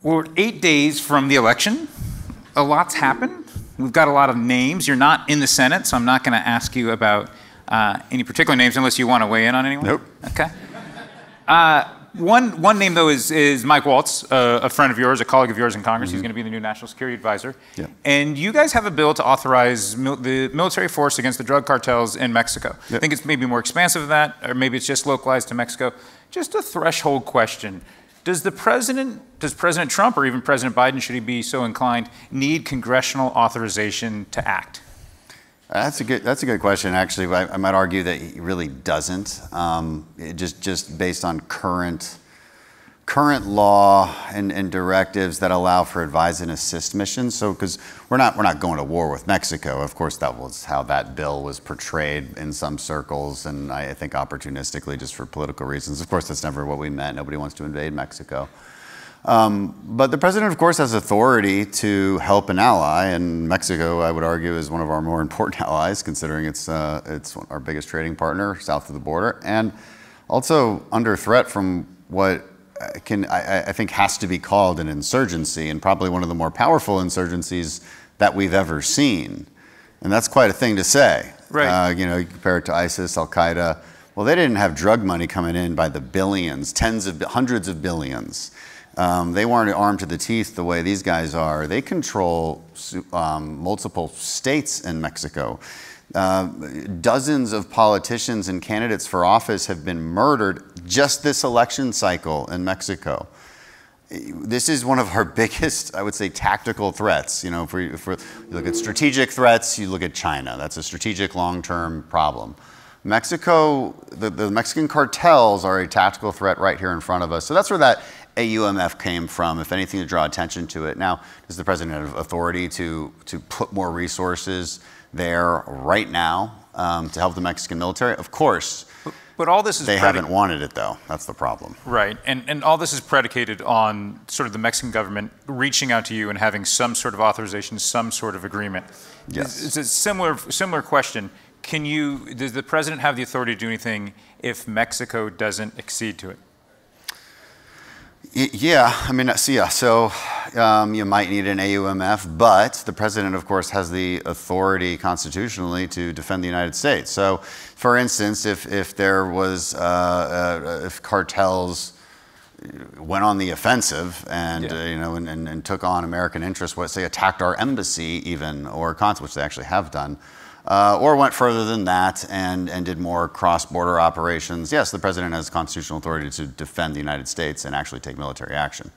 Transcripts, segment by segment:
We're 8 days from the election. A lot's happened. We've got a lot of names. You're not in the Senate, so I'm not going to ask you about any particular names unless you want to weigh in on anyone. Nope. Okay. One name, though, is Mike Waltz, a friend of yours, a colleague of yours in Congress. He's going to be the new National Security Advisor. Yeah. And you guys have a bill to authorize the military force against the drug cartels in Mexico. Yep. I think it's maybe more expansive than that, or maybe it's just localized to Mexico. Just a threshold question. Does President Trump or even President Biden, should he be so inclined, need congressional authorization to act? That's a good question. Actually, I might argue that he really doesn't. Just based on current law and directives that allow for advise and assist missions. So, because we're not going to war with Mexico. Of course, that was how that bill was portrayed in some circles, and I think opportunistically, just for political reasons. Of course, that's never what we meant. Nobody wants to invade Mexico. But the president, of course, has authority to help an ally, and Mexico, I would argue, is one of our more important allies, considering it's our biggest trading partner south of the border, and also under threat from what I think has to be called an insurgency, and probably one of the more powerful insurgencies that we've ever seen. And that's quite a thing to say. Right. You compare it to ISIS, Al-Qaeda. Well, they didn't have drug money coming in by the billions, hundreds of billions. They weren't armed to the teeth the way these guys are. They control multiple states in Mexico. Dozens of politicians and candidates for office have been murdered just this election cycle in Mexico. This is one of our biggest, I would say, tactical threats. If we look at strategic threats, you look at China. That's a strategic long-term problem. Mexico, the Mexican cartels are a tactical threat right here in front of us. So that's where that AUMF came from, if anything, to draw attention to it. Now, does the president have authority to put more resources there right now to help the Mexican military? Of course. But all this is they haven't wanted it, though. That's the problem. Right. And all this is predicated on sort of the Mexican government reaching out to you and having some sort of authorization, some sort of agreement. Yes. It's a similar question. Does the president have the authority to do anything if Mexico doesn't accede to it? Yeah, so you might need an AUMF, but the president, of course, has the authority constitutionally to defend the United States. So, for instance, if there was, if cartels went on the offensive and, and took on American interests, say attacked our embassy even, or which they actually have done, or went further than that and did more cross-border operations, yes, the president has constitutional authority to defend the United States and actually take military action.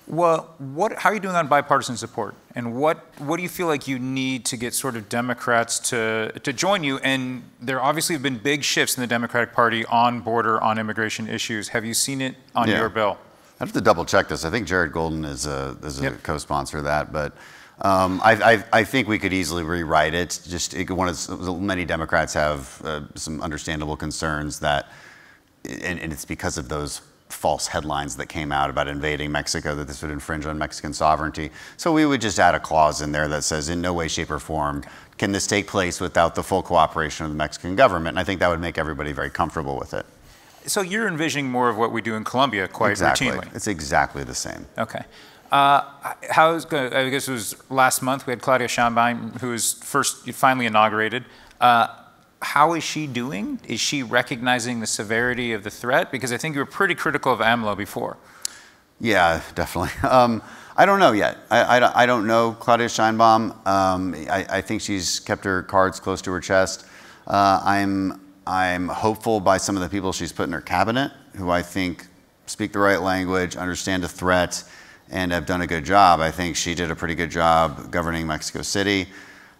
Well, how are you doing on bipartisan support? And what do you feel like you need to get sort of Democrats to join you? And there obviously have been big shifts in the Democratic Party on immigration issues. Have you seen it on your bill? I have to double check this. I think Jared Golden is a co-sponsor of that, but I think we could easily rewrite it. Many Democrats have some understandable concerns and it's because of those false headlines that came out about invading Mexico, that this would infringe on Mexican sovereignty. So we would just add a clause in there that says, in no way, shape, or form can this take place without the full cooperation of the Mexican government. And I think that would make everybody very comfortable with it. So you're envisioning more of what we do in Colombia quite routinely. It's exactly the same. Okay. I guess it was last month, we had Claudia Sheinbaum, who was finally inaugurated. How is she doing? Is she recognizing the severity of the threat? Because I think you were pretty critical of AMLO before. Yeah, definitely. I don't know yet. I don't know Claudia Sheinbaum. I think she's kept her cards close to her chest. I'm hopeful by some of the people she's put in her cabinet, who I think speak the right language, understand the threat, and have done a good job. I think she did a pretty good job governing Mexico City.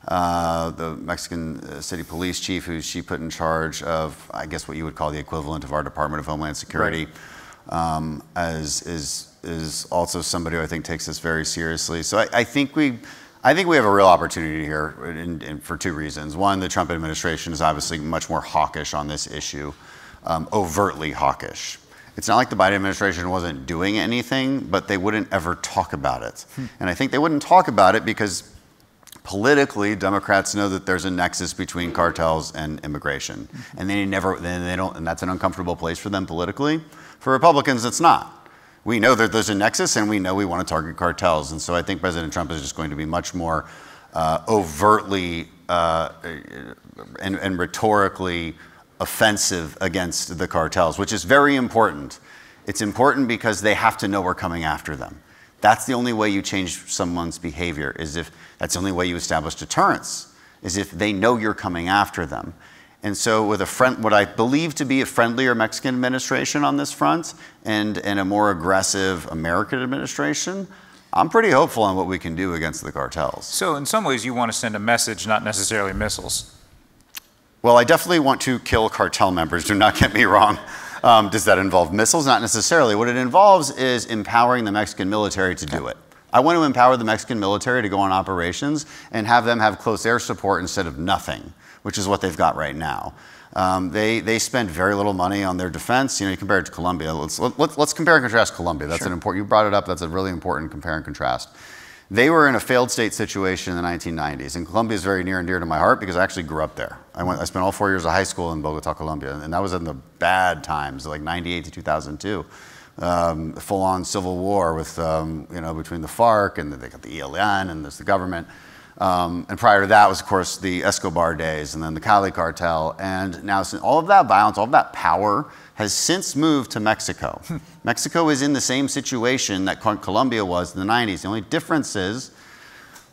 The Mexican City Police Chief, who she put in charge of, I guess what you would call the equivalent of our Department of Homeland Security, is also somebody who I think takes this very seriously. So I think we have a real opportunity here for two reasons. One, the Trump administration is obviously much more hawkish on this issue, overtly hawkish. It's not like the Biden administration wasn't doing anything, but they wouldn't ever talk about it. And I think they wouldn't talk about it because politically, Democrats know that there's a nexus between cartels and immigration, and they don't, and that's an uncomfortable place for them politically. For Republicans, it's not. We know that there's a nexus, and we know we want to target cartels. And so I think President Trump is just going to be much more overtly and rhetorically offensive against the cartels, which is very important. It's important because they have to know we're coming after them. That's the only way you change someone's behavior, is if that's the only way you establish deterrence, is if they know you're coming after them. And so with what I believe to be a friendlier Mexican administration on this front and a more aggressive American administration, I'm pretty hopeful on what we can do against the cartels. So in some ways you want to send a message, not necessarily missiles. Well, I definitely want to kill cartel members, do not get me wrong. Does that involve missiles? Not necessarily. What it involves is empowering the Mexican military to do it. I want to empower the Mexican military to go on operations and have them have close air support instead of nothing, which is what they've got right now. They spend very little money on their defense. You know, you compare it to Colombia. Let's compare and contrast Colombia. That's an important, you brought it up, that's a really important compare and contrast. They were in a failed state situation in the 1990s, and Colombia is very near and dear to my heart because I actually grew up there. I spent all 4 years of high school in Bogota, Colombia, and that was in the bad times, like 98 to 2002. Full-on civil war with, you know, between the FARC and they got the ELN and there's the government. And prior to that was, of course, the Escobar days and then the Cali cartel. And now all of that violence, all of that power has since moved to Mexico. Mexico is in the same situation that Colombia was in the 90s. The only difference is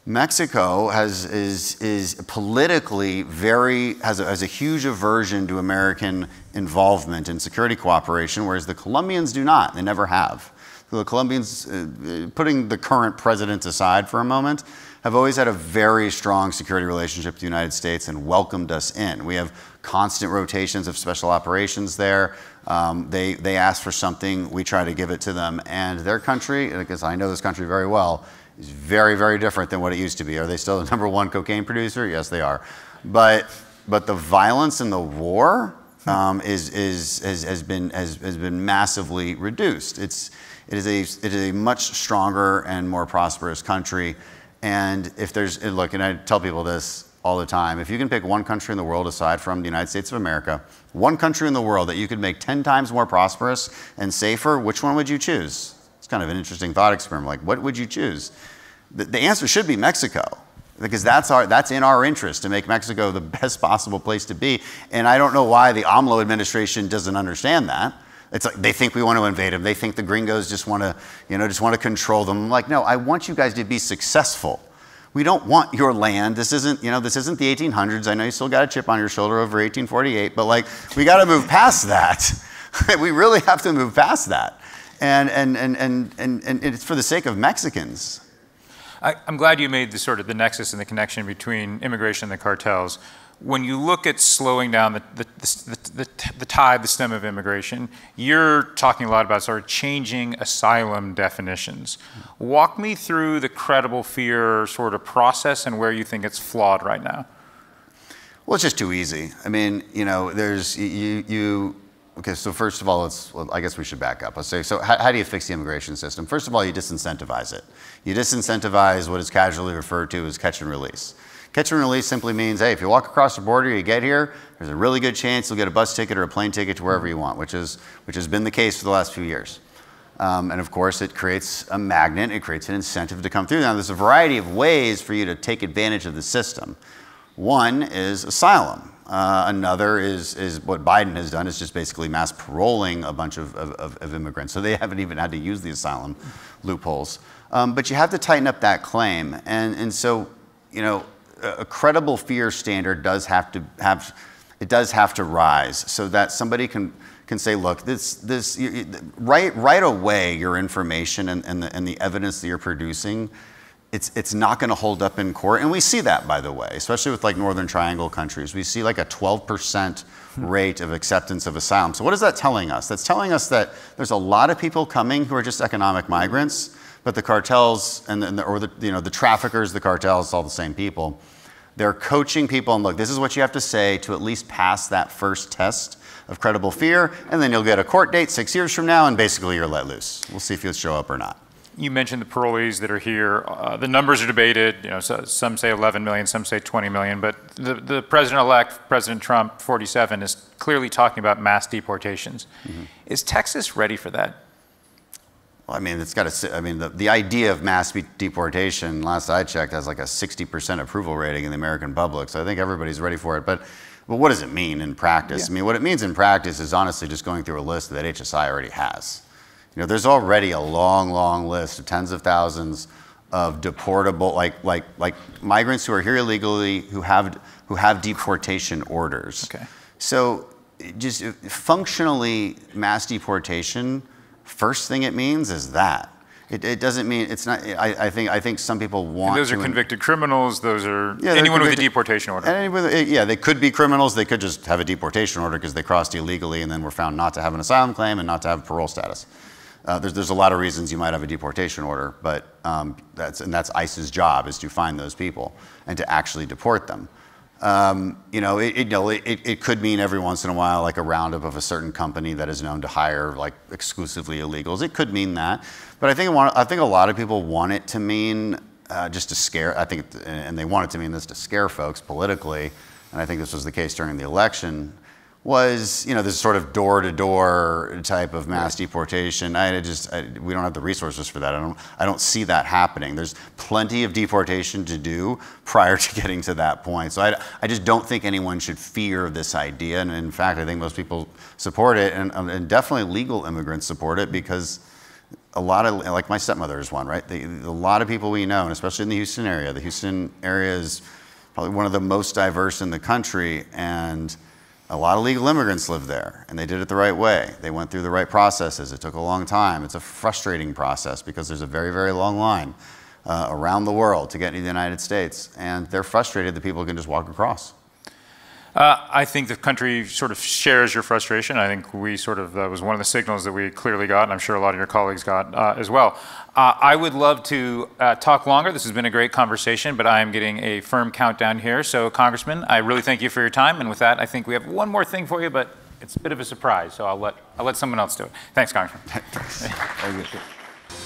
Mexico is politically has a huge aversion to American involvement in security cooperation, whereas the Colombians do not. They never have. So the Colombians, putting the current president aside for a moment, have always had a very strong security relationship with the United States and welcomed us in. We have constant rotations of special operations there. They ask for something, we try to give it to them. And their country, because I know this country very well, is very, very different than what it used to be. Are they still the #1 cocaine producer? Yes, they are. But the violence in the war has been massively reduced. It is a much stronger and more prosperous country. And if there's, look, and I tell people this all the time, if you can pick one country in the world aside from the United States of America, one country in the world that you could make 10 times more prosperous and safer, which one would you choose? It's kind of an interesting thought experiment. Like, what would you choose? The answer should be Mexico, because that's in our interest to make Mexico the best possible place to be. And I don't know why the AMLO administration doesn't understand that. It's like they think we want to invade them. They think the gringos just want to control them. I'm like, no, I want you guys to be successful. We don't want your land. This isn't the 1800s. I know you still got a chip on your shoulder over 1848, but like, we got to move past that. We really have to move past that. And it's for the sake of Mexicans. I'm glad you made the nexus and the connection between immigration and the cartels. When you look at slowing down the tide, the stem of immigration, you're talking a lot about sort of changing asylum definitions. Walk me through the credible fear sort of process and where you think it's flawed right now. Well, it's just too easy. I mean, you know, there's okay, so first of all, I guess we should back up. Let's say, so how do you fix the immigration system? First of all, you disincentivize it. You disincentivize what is casually referred to as catch and release. Catch and release simply means, hey, if you walk across the border, you get here, there's a really good chance you'll get a bus ticket or a plane ticket to wherever you want, which has been the case for the last few years. And of course, it creates a magnet, it creates an incentive to come through. Now, there's a variety of ways for you to take advantage of the system. One is asylum. Another is what Biden has done, is just basically mass paroling a bunch of immigrants. So they haven't even had to use the asylum loopholes. But you have to tighten up that claim. And so, you know, a credible fear standard does have to rise so that somebody can say, look, right away, your information and the evidence that you're producing, it's not going to hold up in court. And we see that, by the way, especially with like Northern Triangle countries. We see like a 12% rate of acceptance of asylum. So what is that telling us? That's telling us that there's a lot of people coming who are just economic migrants, but the cartels the traffickers, the cartels, it's all the same people. They're coaching people, and look, this is what you have to say to at least pass that first test of credible fear, and then you'll get a court date 6 years from now, and basically you're let loose. We'll see if you'll show up or not. You mentioned the parolees that are here. The numbers are debated. You know, so some say 11 million, some say 20 million, but the president-elect, President Trump, 47, is clearly talking about mass deportations. Mm-hmm. Is Texas ready for that? Well, I mean, it's got to. I mean, the idea of mass deportation, last I checked, has like a 60% approval rating in the American public. So I think everybody's ready for it. But what does it mean in practice? I mean, what it means in practice is honestly just going through a list that HSI already has. You know, there's already a long, long list of tens of thousands of deportable, like migrants who are here illegally, who have deportation orders. Okay. So just functionally, mass deportation, first thing it means is that. It doesn't mean, it's not, I think some people want to. And those are convicted criminals, those are anyone with a deportation order. Yeah, they could be criminals, they could just have a deportation order because they crossed illegally and then were found not to have an asylum claim and not to have parole status. There's a lot of reasons you might have a deportation order, but that's ICE's job, is to find those people and to actually deport them. You know, it could mean every once in a while, like a roundup of a certain company that is known to hire like exclusively illegals. It could mean that, but I think a lot of people want it to mean just to scare. And they want it to mean this to scare folks politically. And I think this was the case during the election. Was, you know, this sort of door-to-door type of mass deportation. We don't have the resources for that. I don't see that happening. There's plenty of deportation to do prior to getting to that point. So I just don't think anyone should fear this idea. And in fact, I think most people support it, and definitely legal immigrants support it, because a lot of, like my stepmother is one, right? A lot of people we know, and especially in the Houston area is probably one of the most diverse in the country, and a lot of legal immigrants live there, and they did it the right way. They went through the right processes. It took a long time. It's a frustrating process because there's a very, very long line around the world to get into the United States, and they're frustrated that people can just walk across. I think the country sort of shares your frustration. I think we sort of, that was one of the signals that we clearly got, and I'm sure a lot of your colleagues got as well. I would love to talk longer. This has been a great conversation, but I am getting a firm countdown here. So, Congressman, I really thank you for your time. And with that, I think we have one more thing for you, but it's a bit of a surprise. So I'll let someone else do it. Thanks, Congressman. Thanks.